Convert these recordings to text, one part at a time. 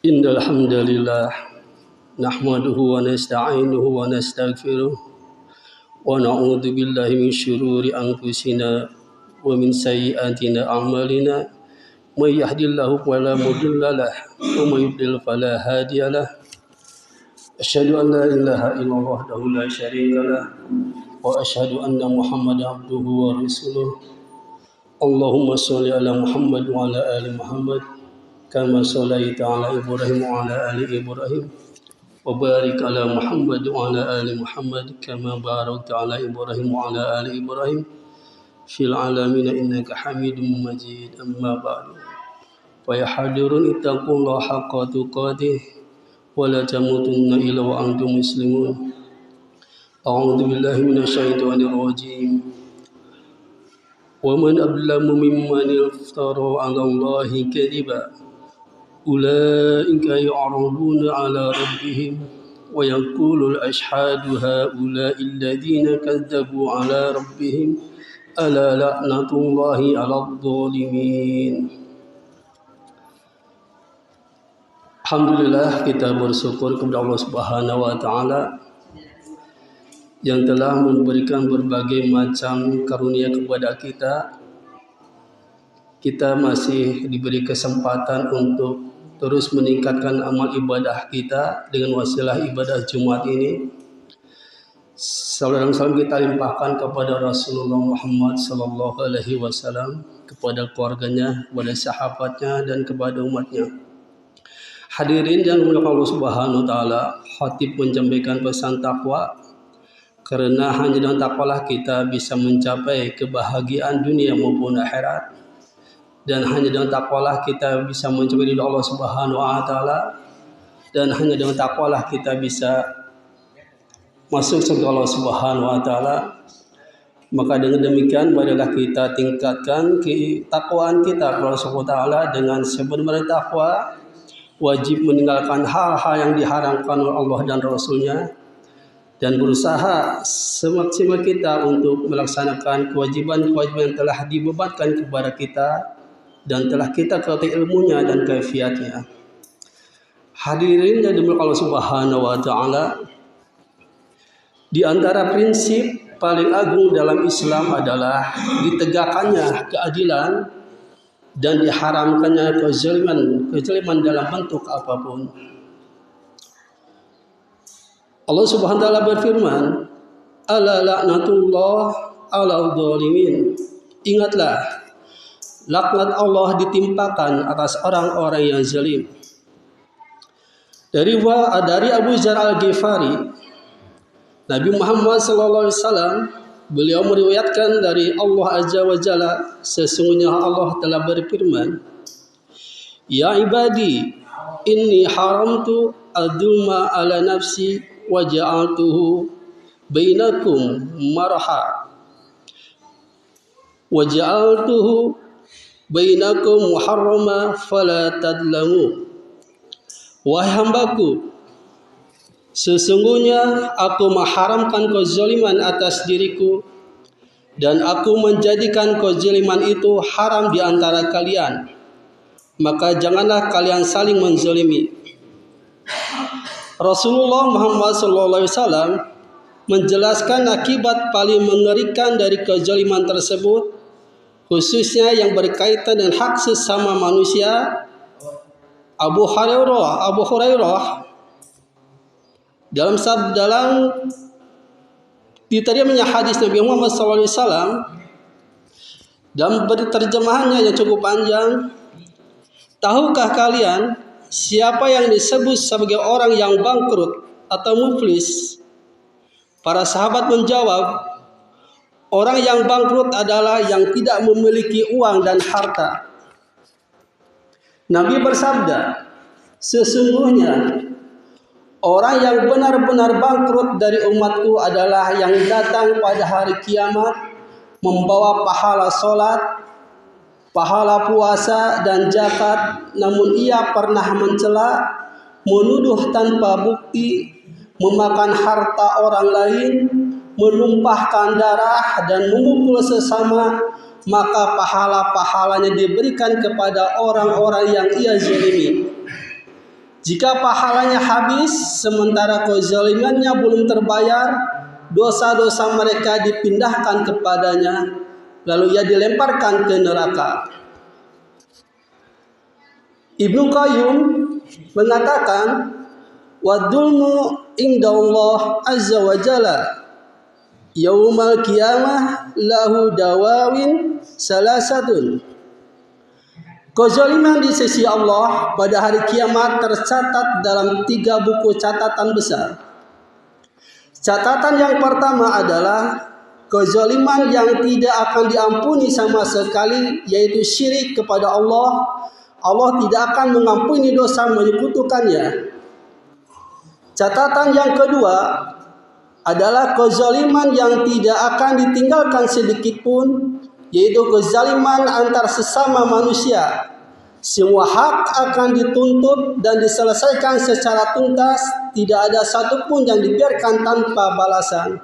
Innal hamdalillah nahmaduhu wa nasta'inuhu wa nastaghfiruh wa na'udzu billahi min shururi anfusina wa min sayyiati a'malina may yahdihillahu fala mudilla lahu wa may yudlil fala hadiya lahu asyhadu an la ilaha illallah wahdahu la syarika lahu wa asyhadu anna muhammadan abduhu wa rasuluh. Allahumma shalli ala Muhammad wa ala ali Muhammad kama shallaita ala Ibrahim wa ala ali Ibrahim wa barik ala Muhammad wa ala ali Muhammad kama barakta ala Ibrahim wa ala ali Ibrahim fil alamin innaka Hamidum Majid. Amma ba'du. Fa ya hadirun ittaqullaha haqqa tuqatih wa la tamutunna illa wa antum muslimun. A'udzu billahi minasyaitonir rajim. Wa man adlamu mimman iftara 'ala Allahi kadhiba ulaika ya'raduna 'ala rabbihim wa yaqulu al-ashhadu ha'ula'i alladhina kadzabu 'ala rabbihim ala la'natullahi 'alal zalimin. Alhamdulillah, kita bersyukur kepada Allah Subhanahu wa taala yang telah memberikan berbagai macam karunia kepada kita. Kita masih diberi kesempatan untuk terus meningkatkan amal ibadah kita dengan wasilah ibadah Jumat ini. Salam kita limpahkan kepada Rasulullah Muhammad sallallahu alaihi wasallam, kepada keluarganya, kepada sahabatnya dan kepada umatnya. Hadirin yang dimuliakan Allah Subhanahu wa taala, khatib menyampaikan pesan takwa karena hanya dengan takwalah kita bisa mencapai kebahagiaan dunia maupun akhirat. Dan hanya dengan takwalah kita bisa mencapai ridha Allah Subhanahu wa taala, dan hanya dengan takwalah kita bisa masuk surga Allah Subhanahu wa taala. Maka dengan demikian marilah kita tingkatkan ketakwaan kita kepada Allah Subhanahu wa taala dengan sebenarnya takwa, wajib meninggalkan hal-hal yang diharamkan oleh Allah dan Rasulnya, dan berusaha semaksimal kita untuk melaksanakan kewajiban-kewajiban yang telah dibebankan kepada kita dan telah kita ketahui ilmunya dan kaifiatnya. Hadirin yang dimuliakan Allah Subhanahu wa taala, di antara prinsip paling agung dalam Islam adalah ditegakkannya keadilan dan diharamkannya kezaliman dalam bentuk apapun. Allah Subhanahu wa taala berfirman, ala la'natullah 'alal zalimin. Ingatlah, laknat Allah ditimpakan atas orang-orang yang zalim. Dari Abu Dzar Al-Ghifari, Nabi Muhammad sallallahu alaihi wasallam, beliau meriwayatkan dari Allah Azza wa Jalla, sesungguhnya Allah telah berfirman, ya ibadi inni haramtu adzulma ala nafsi wa ja'altuhu bainakum marha wa ja'altuhu bainakum muharrama fala tadlamu. Wahai hambaku, sesungguhnya aku mengharamkan kezaliman atas diriku dan aku menjadikan kezaliman itu haram di antara kalian, maka janganlah kalian saling menzalimi. Rasulullah Muhammad SAW menjelaskan akibat paling mengerikan dari kezaliman tersebut, khususnya yang berkaitan dengan hak sesama manusia. Abu Hurairah dalam diterjemahnya hadis Nabi Muhammad SAW, dalam terjemahannya yang cukup panjang, tahukah kalian siapa yang disebut sebagai orang yang bangkrut atau muflis? Para sahabat menjawab, orang yang bangkrut adalah yang tidak memiliki uang dan harta. Nabi bersabda, sesungguhnya orang yang benar-benar bangkrut dari umatku adalah yang datang pada hari kiamat membawa pahala sholat, pahala puasa dan zakat, namun ia pernah mencela, menuduh tanpa bukti, memakan harta orang lain, menumpahkan darah dan memukul sesama, maka pahala-pahalanya diberikan kepada orang-orang yang ia zalimi. Jika pahalanya habis sementara kezalimannya belum terbayar, dosa-dosa mereka dipindahkan kepadanya, lalu ia dilemparkan ke neraka. Ibnu Qayyim mengatakan, "Wadulmu indallah azza wa jalla yaumal qiyamah lahu dawawin salasatun." Kezaliman di sisi Allah pada hari kiamat tercatat dalam 3 buku catatan besar. Catatan yang pertama adalah kezaliman yang tidak akan diampuni sama sekali, yaitu syirik kepada Allah. Allah tidak akan mengampuni dosa menyekutukannya. Catatan yang kedua adalah kezaliman yang tidak akan ditinggalkan sedikit pun, yaitu kezaliman antar sesama manusia. Semua hak akan dituntut dan diselesaikan secara tuntas, tidak ada satupun yang dibiarkan tanpa balasan.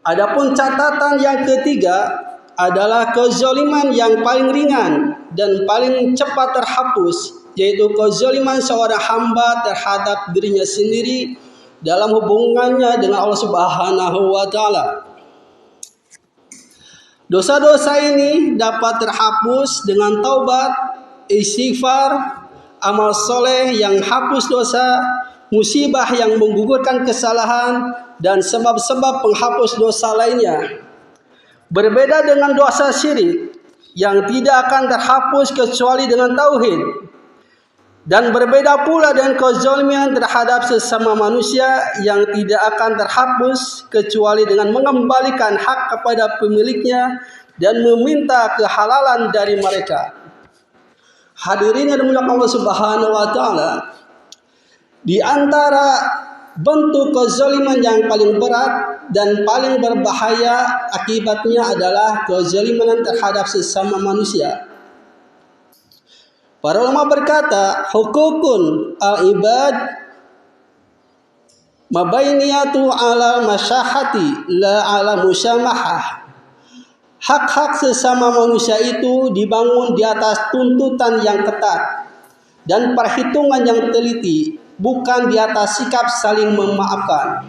Adapun catatan yang ketiga adalah kezaliman yang paling ringan dan paling cepat terhapus, yaitu kezaliman seorang hamba terhadap dirinya sendiri dalam hubungannya dengan Allah Subhanahu wa taala. Dosa-dosa ini dapat terhapus dengan taubat, istighfar, amal soleh yang hapus dosa, musibah yang menggugurkan kesalahan, dan sebab-sebab penghapus dosa lainnya. Berbeda dengan dosa syirik yang tidak akan terhapus kecuali dengan tauhid. Dan berbeda pula dengan kezaliman terhadap sesama manusia yang tidak akan terhapus kecuali dengan mengembalikan hak kepada pemiliknya dan meminta kehalalan dari mereka. Hadirin yang dimuliakan Allah Subhanahu wa taala, di antara bentuk kezaliman yang paling berat dan paling berbahaya akibatnya adalah kezaliman terhadap sesama manusia. Para ulama berkata, hukukun al-ibad mabainiyatu ala masyahati la ala musyamahah. Hak-hak sesama manusia itu dibangun di atas tuntutan yang ketat dan perhitungan yang teliti, bukan di atas sikap saling memaafkan.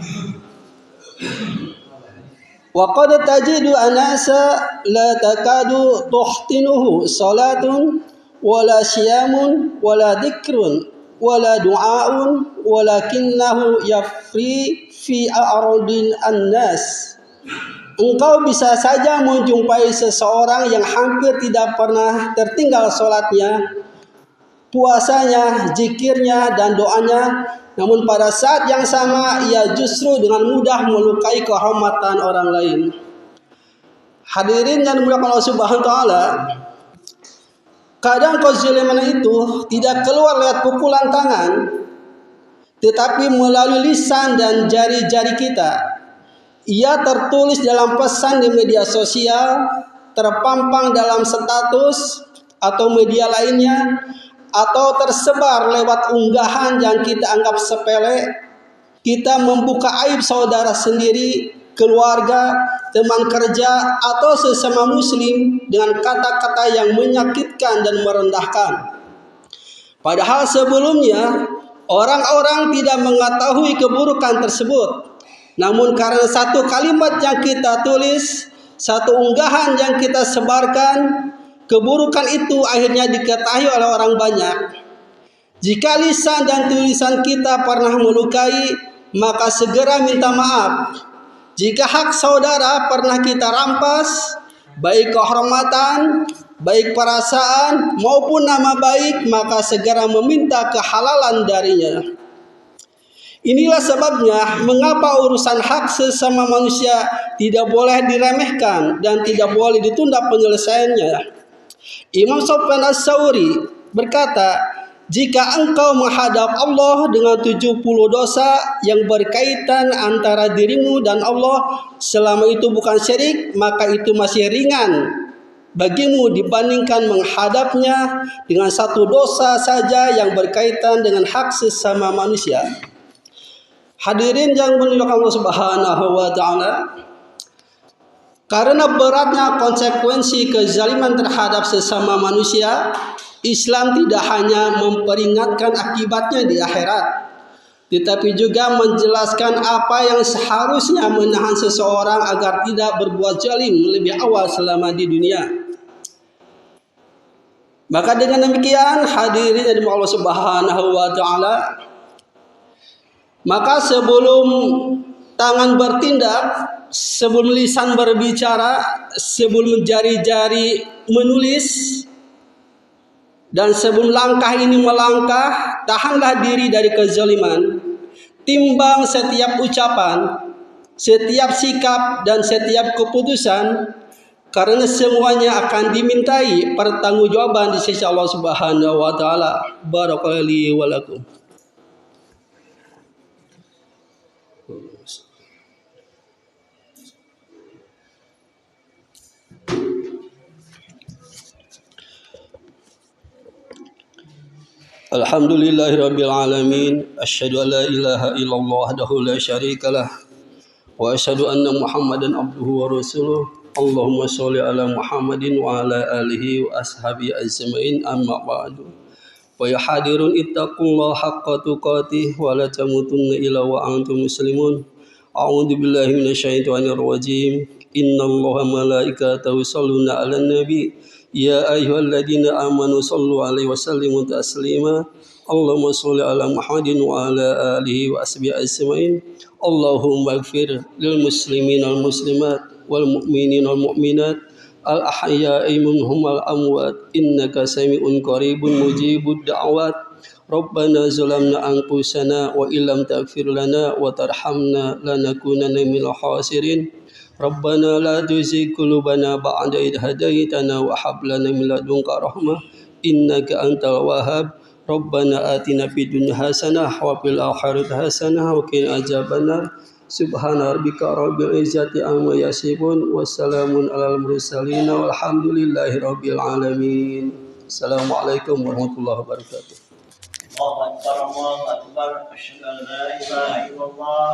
Wa qad tajidu anasa la takadu tuhtinuhu salatun wala siyamun wala dzikrun wala du'aun walakinnahu yafri fi a'radin annas. Engkau bisa saja menjumpai seseorang yang hampir tidak pernah tertinggal salatnya, puasanya, zikirnya, dan doanya, namun pada saat yang sama ia justru dengan mudah melukai kehormatan orang lain. Hadirin yang dimuliakan Allah Subhanahu wa taala, kadang kezaliman itu tidak keluar lewat pukulan tangan, tetapi melalui lisan dan jari-jari kita. Ia tertulis dalam pesan di media sosial, terpampang dalam status atau media lainnya, atau tersebar lewat unggahan yang kita anggap sepele. Kita membuka aib saudara sendiri, keluarga, teman kerja, atau sesama muslim dengan kata-kata yang menyakitkan dan merendahkan. Padahal sebelumnya orang-orang tidak mengetahui keburukan tersebut. Namun karena satu kalimat yang kita tulis, satu unggahan yang kita sebarkan, keburukan itu akhirnya diketahui oleh orang banyak. Jika lisan dan tulisan kita pernah melukai, maka segera minta maaf. Jika hak saudara pernah kita rampas, baik kehormatan, baik perasaan maupun nama baik, maka segera meminta kehalalan darinya. Inilah sebabnya mengapa urusan hak sesama manusia tidak boleh diremehkan dan tidak boleh ditunda penyelesaiannya. Imam Sufyan Ats-Tsauri berkata, jika engkau menghadap Allah dengan 70 dosa yang berkaitan antara dirimu dan Allah, selama itu bukan syirik, maka itu masih ringan bagimu dibandingkan menghadapnya dengan satu dosa saja yang berkaitan dengan hak sesama manusia. Hadirin yang dimuliakan Allah Subhanahu wa taala, karena beratnya konsekuensi kezaliman terhadap sesama manusia, Islam tidak hanya memperingatkan akibatnya di akhirat, tetapi juga menjelaskan apa yang seharusnya menahan seseorang agar tidak berbuat zalim lebih awal selama di dunia. Maka dengan demikian hadirin dari Allah Subhanahu wa taala, maka sebelum tangan bertindak, sebelum lisan berbicara, sebelum jari-jari menulis, dan sebelum langkah ini melangkah, tahanlah diri dari kezaliman. Timbang setiap ucapan, setiap sikap, dan setiap keputusan, karena semuanya akan dimintai pertanggungjawaban di sisi Allah Subhanahu wa taala. Barakallahu li wa lakum. Alhamdulillahirabbil alamin. Asyhadu an la ilaha illallah wahdahu la syarikalah wa asyhadu anna Muhammadan abduhu wa rasuluh. Allahumma sholli ala Muhammadin wa ala alihi wa ashabihi ajmain, amma ba'du. Wa ya hadirun ittaqullaha haqqa tuqatih wa la tamutunna illa wa antum muslimun. A'udzu billahi minasyaitonir rajim. Innallaha malaikatahu yusholluna 'alan nabi. Ya ayyuhalladzina amanu shallu 'alaihi wa sallimu taslima. Allahumma shalli ala Muhammadin wa ala alihi wa ashabihi ajmain. Allahumma ighfir lil muslimin wal muslimat wal mu'minin wal mu'minat al ahya'i minhum wal amwat innaka sami'un qaribun mujibud da'wat. Rabbana zalamna anfusana wa illam taghfir lana wa tarhamna lanakunanna minal khasirin. Rabbana la tuzigh qulubana ba'da idh hadaitana wa hab lana min ladunka rahmah innaka antal wahhab. Rabbana atina fid dunya hasanah wa fil akhirati hasanah wa qina adzabannar. Subhana rabbika rabbil izzati amma yasifun wassalamun alal mursalin walhamdulillahi rabbil alamin. Assalamualaikum warahmatullahi wabarakatuh. Allahu akbar, Allahu akbar. Asyhadu an la ilaha illallah.